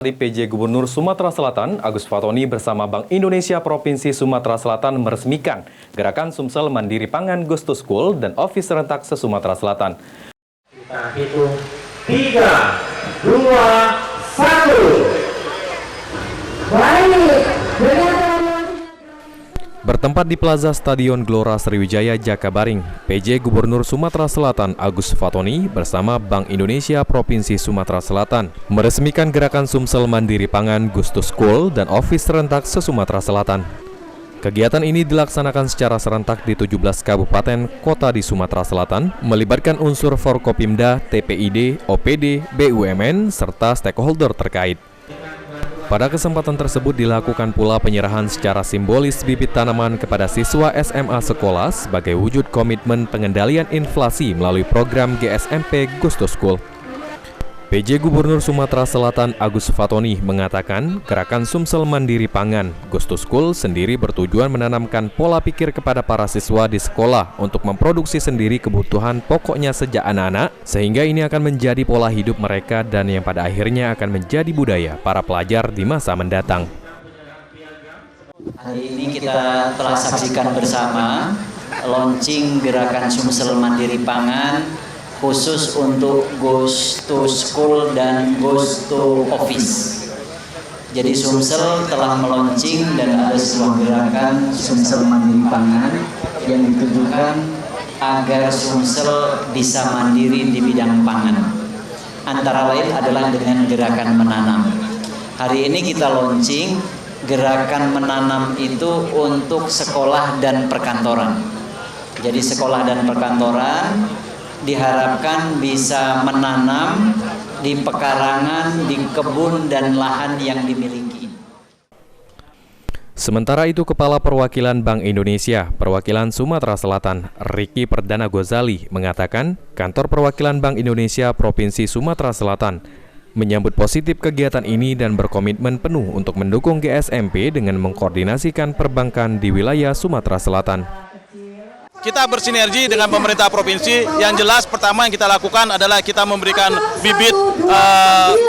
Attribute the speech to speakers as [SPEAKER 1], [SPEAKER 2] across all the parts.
[SPEAKER 1] Di PJ Gubernur Sumatera Selatan, Agus Fatoni bersama Bank Indonesia Provinsi Sumatera Selatan meresmikan Gerakan Sumsel Mandiri Pangan Goes to School dan Office Serentak se-Sumatera Selatan.
[SPEAKER 2] Kita hitung 3, 2, 1. Baik,
[SPEAKER 1] Bertempat di Plaza Stadion Gelora Sriwijaya, Jakabaring, PJ Gubernur Sumatera Selatan Agus Fatoni bersama Bank Indonesia Provinsi Sumatera Selatan meresmikan Gerakan Sumsel Mandiri Pangan Goes to School dan Office Serentak se-Sumatera Selatan. Kegiatan ini dilaksanakan secara serentak di 17 kabupaten kota di Sumatera Selatan, melibatkan unsur Forkopimda, TPID, OPD, BUMN, serta stakeholder terkait. Pada kesempatan tersebut dilakukan pula penyerahan secara simbolis bibit tanaman kepada siswa SMA sekolah sebagai wujud komitmen pengendalian inflasi melalui program GSMP Goes to School. PJ Gubernur Sumatera Selatan Agus Fatoni mengatakan Gerakan Sumsel Mandiri Pangan Goes to School sendiri bertujuan menanamkan pola pikir kepada para siswa di sekolah untuk memproduksi sendiri kebutuhan pokoknya sejak anak-anak, sehingga ini akan menjadi pola hidup mereka dan yang pada akhirnya akan menjadi budaya para pelajar di masa mendatang.
[SPEAKER 3] Hari ini kita telah saksikan bersama launching Gerakan Sumsel Mandiri Pangan khusus untuk Goes to School dan Goes to Office. Jadi Sumsel telah meluncing dan ada sebuah gerakan Sumsel Mandiri Pangan yang ditujukan agar Sumsel bisa mandiri di bidang pangan. Antara lain adalah dengan gerakan menanam. Hari ini kita launching gerakan menanam itu untuk sekolah dan perkantoran. Jadi sekolah dan perkantoran diharapkan bisa menanam di pekarangan, di kebun dan lahan yang dimiliki.
[SPEAKER 1] Sementara itu, Kepala Perwakilan Bank Indonesia Perwakilan Sumatera Selatan, Ricky Perdana Gozali, mengatakan Kantor Perwakilan Bank Indonesia Provinsi Sumatera Selatan menyambut positif kegiatan ini dan berkomitmen penuh untuk mendukung GSMP dengan mengkoordinasikan perbankan di wilayah Sumatera Selatan.
[SPEAKER 4] Kita bersinergi dengan pemerintah provinsi. Yang jelas pertama yang kita lakukan adalah kita memberikan bibit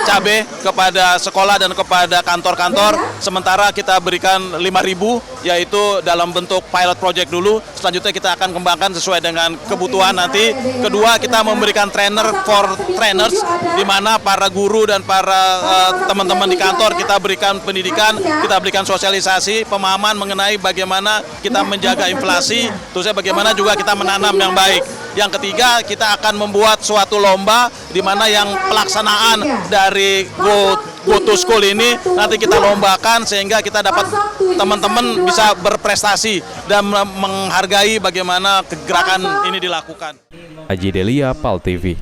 [SPEAKER 4] cabai kepada sekolah dan kepada kantor-kantor. Sementara kita berikan 5.000 yaitu dalam bentuk pilot project dulu. Selanjutnya kita akan kembangkan sesuai dengan kebutuhan nanti. Kedua, kita memberikan trainer for trainers di mana para guru dan para teman-teman di kantor kita berikan pendidikan, kita berikan sosialisasi, pemahaman mengenai bagaimana kita menjaga inflasi, terusnya bagaimana juga kita menanam yang baik. Yang ketiga, kita akan membuat suatu lomba di mana yang pelaksanaan dari Go to School ini nanti kita lombakan sehingga kita dapat teman-teman bisa berprestasi dan menghargai bagaimana gerakan ini dilakukan.
[SPEAKER 1] Aji Delia, PAL TV.